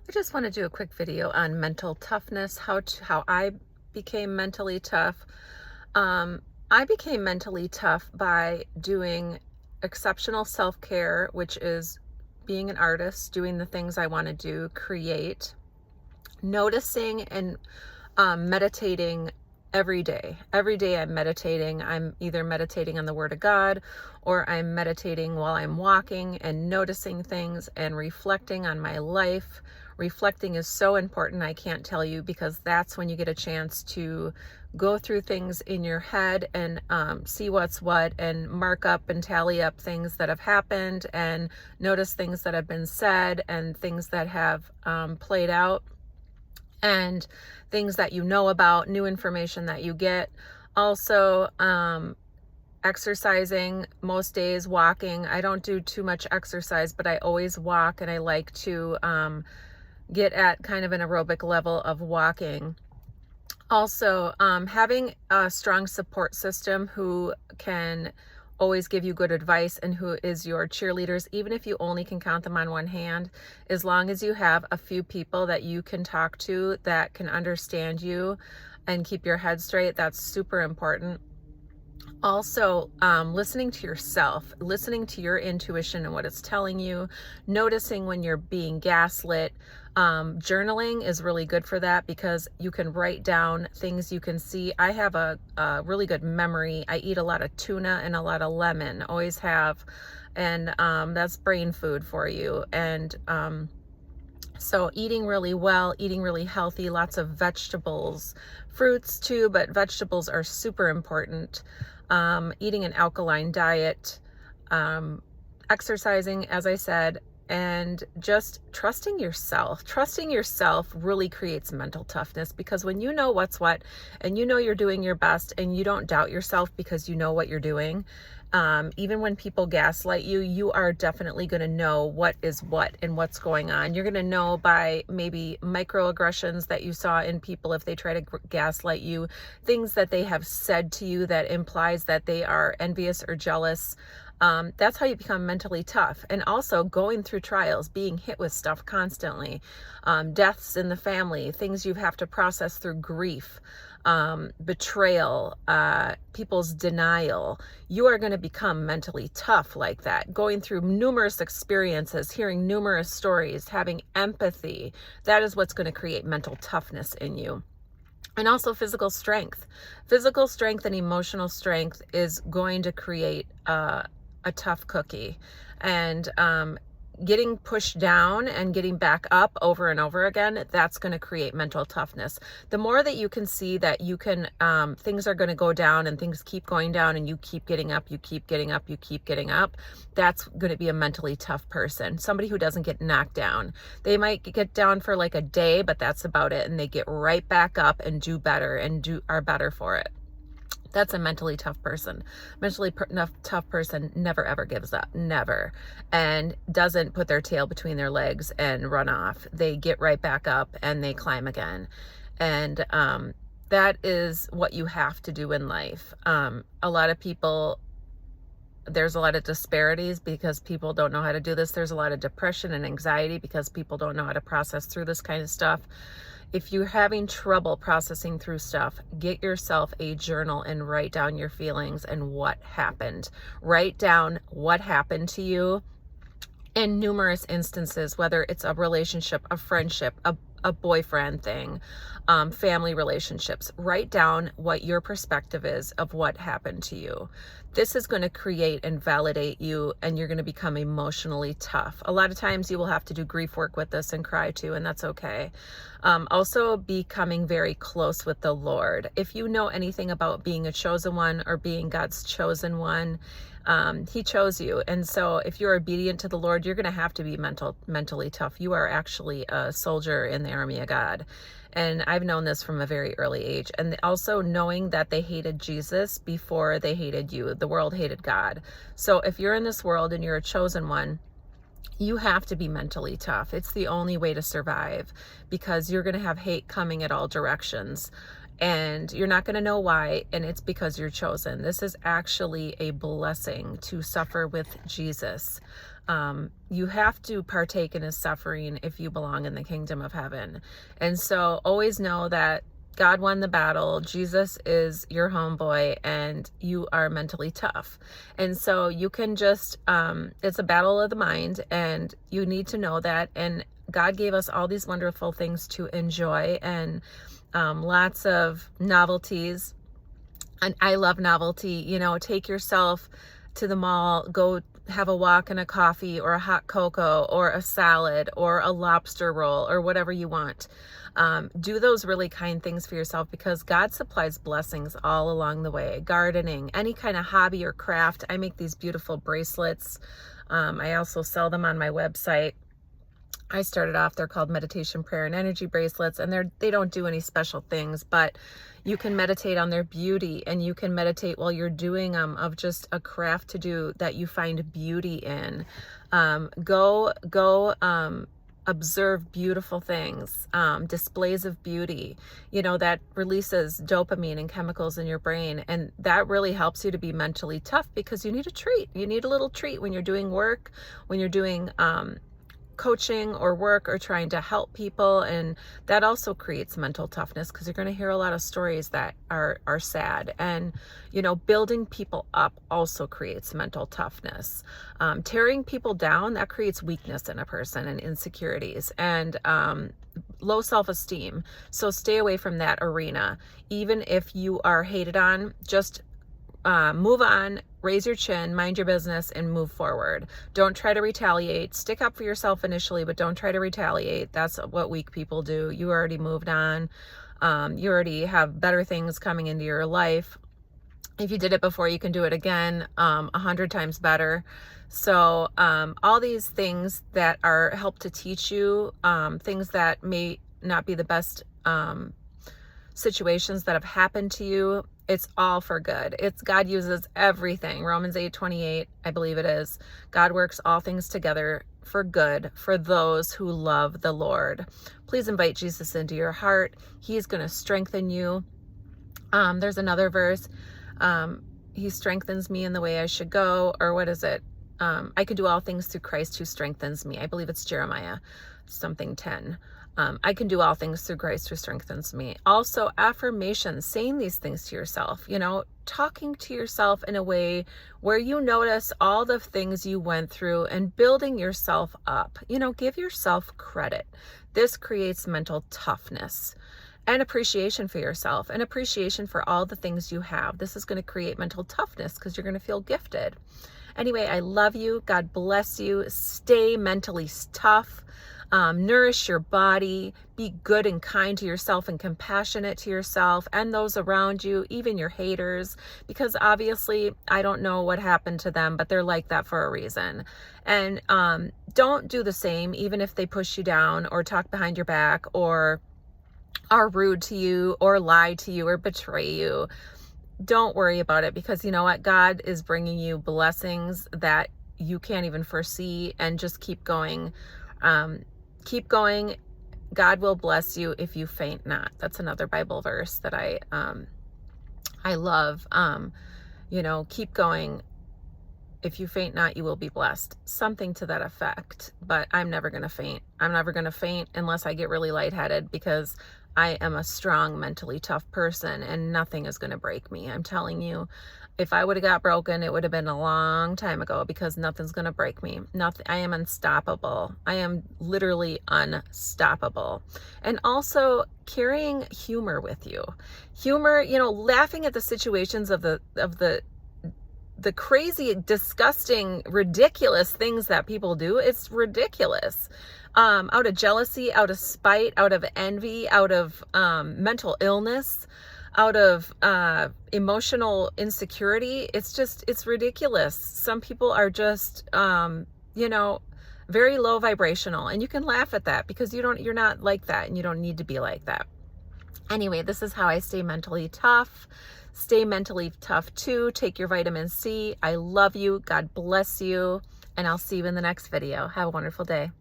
I just want to do a quick video on mental toughness, how I became mentally tough. I became mentally tough by doing exceptional self-care, which is being an artist, doing the things I want to do, create, noticing and meditating every day. Every day I'm meditating. I'm either meditating on the Word of God or I'm meditating while I'm walking and noticing things and reflecting on my life. Reflecting is so important, I can't tell you, because that's when you get a chance to go through things in your head and see what's what and mark up and tally up things that have happened and notice things that have been said and things that have played out and things that you know about, new information that you get. Also, exercising most days, walking. I don't do too much exercise, but I always walk, and I like to get at kind of an aerobic level of walking. Also, having a strong support system who can always give you good advice and who is your cheerleaders, even if you only can count them on one hand, as long as you have a few people that you can talk to that can understand you and keep your head straight, that's super important. Also, listening to yourself, listening to your intuition and what it's telling you, noticing when you're being gaslit. Journaling is really good for that because you can write down things you can see. I have a really good memory. I eat a lot of tuna and a lot of lemon, always have. And that's brain food for you. And so eating really well, eating really healthy, lots of vegetables, fruits too, but vegetables are super important. Eating an alkaline diet, exercising, as I said, and just trusting yourself. Trusting yourself really creates mental toughness, because when you know what's what and you know you're doing your best and you don't doubt yourself because you know what you're doing, even when people gaslight you, you are definitely going to know what is what and what's going on. You're going to know by maybe microaggressions that you saw in people if they try to gaslight you, things that they have said to you that implies that they are envious or jealous. That's how you become mentally tough. And also going through trials, being hit with stuff constantly, deaths in the family, things you have to process through grief, betrayal, people's denial. You are going to become mentally tough like that. Going through numerous experiences, hearing numerous stories, having empathy, that is what's going to create mental toughness in you. And also physical strength. Physical strength and emotional strength is going to create a tough cookie. And getting pushed down and getting back up over and over again, that's going to create mental toughness. The more that you can see that you can, things are going to go down and things keep going down and you keep getting up, you keep getting up, you keep getting up, that's going to be a mentally tough person. Somebody who doesn't get knocked down. They might get down for like a day, but that's about it. And they get right back up and do better and are better for it. That's a mentally tough person. Tough person never ever gives up, never, and doesn't put their tail between their legs and run off. They get right back up and they climb again. And that is what you have to do in life. A lot of people, there's a lot of disparities because people don't know how to do this. There's a lot of depression and anxiety because people don't know how to process through this kind of stuff. If you're having trouble processing through stuff, get yourself a journal and write down your feelings and what happened. Write down what happened to you in numerous instances, whether it's a relationship, a friendship, a boyfriend thing, family relationships. Write down what your perspective is of what happened to you. This is going to create and validate you, and you're going to become emotionally tough. A lot of times you will have to do grief work with this and cry too, and that's okay. Also becoming very close with the Lord. If you know anything about being a chosen one or being God's chosen one, he chose you. And so if you're obedient to the Lord, you're going to have to be mentally tough. You are actually a soldier in the army of God. And I've known this from a very early age. And also knowing that they hated Jesus before they hated you. The world hated God. So if you're in this world and you're a chosen one, you have to be mentally tough. It's the only way to survive, because you're going to have hate coming at all directions. And you're not going to know why, and it's because you're chosen. This is actually a blessing to suffer with Jesus. you have to partake in his suffering if you belong in the kingdom of heaven. And so always know that God won the battle. Jesus is your homeboy, and you are mentally tough. And so you can just, it's a battle of the mind, and you need to know that. And God gave us all these wonderful things to enjoy, and lots of novelties. And I love novelty. Take yourself to the mall, go have a walk and a coffee or a hot cocoa or a salad or a lobster roll or whatever you want. Do those really kind things for yourself, because God supplies blessings all along the way. Gardening, any kind of hobby or craft. I make these beautiful bracelets. I also sell them on my website. I started off, they're called meditation, prayer, and energy bracelets, and they don't do any special things, but you can meditate on their beauty, and you can meditate while you're doing them, of just a craft to do that you find beauty in. Go observe beautiful things, displays of beauty, that releases dopamine and chemicals in your brain. And that really helps you to be mentally tough, because you need a treat. You need a little treat when you're doing work, when you're doing, coaching or work or trying to help people. And that also creates mental toughness, because you're going to hear a lot of stories that are sad. And building people up also creates mental toughness. Tearing people down, that creates weakness in a person and insecurities and low self-esteem. So stay away from that arena. Even if you are hated on, just move on, raise your chin, mind your business, and move forward. Don't try to retaliate. Stick up for yourself initially, but don't try to retaliate. That's what weak people do. You already moved on. You already have better things coming into your life. If you did it before, you can do it again 100 times better. So all these things that are help to teach you things that may not be the best situations that have happened to you, it's all for good. God uses everything. Romans 8:28, I believe it is. God works all things together for good for those who love the Lord. Please invite Jesus into your heart. He's going to strengthen you. There's another verse. He strengthens me in the way I should go. Or what is it? I can do all things through Christ who strengthens me. I believe it's Jeremiah something 10. I can do all things through Christ who strengthens me. Also, affirmations, saying these things to yourself, talking to yourself in a way where you notice all the things you went through and building yourself up. Give yourself credit. This creates mental toughness and appreciation for yourself and appreciation for all the things you have. This is going to create mental toughness, because you're going to feel gifted. Anyway, I love you. God bless you. Stay mentally tough. Nourish your body, be good and kind to yourself and compassionate to yourself and those around you, even your haters, because obviously I don't know what happened to them, but they're like that for a reason. And don't do the same, even if they push you down or talk behind your back or are rude to you or lie to you or betray you. Don't worry about it, because you know what? God is bringing you blessings that you can't even foresee, and just keep going. Keep going. God will bless you if you faint not. That's another Bible verse that I love. Keep going. If you faint not, you will be blessed. Something to that effect. But I'm never going to faint. I'm never going to faint unless I get really lightheaded, because I am a strong, mentally tough person, and nothing is going to break me. I'm telling you, if I would have got broken, it would have been a long time ago, because nothing's going to break me. Nothing. I am unstoppable. I am literally unstoppable. And also carrying humor with you. Humor, laughing at the situations of the crazy, disgusting, ridiculous things that people do. It's ridiculous. Out of jealousy, out of spite, out of envy, out of mental illness, out of emotional insecurity. It's ridiculous. Some people are just, very low vibrational, and you can laugh at that, because you're not like that, and you don't need to be like that. Anyway, this is how I stay mentally tough. Stay mentally tough too. Take your vitamin C. I love you. God bless you. And I'll see you in the next video. Have a wonderful day.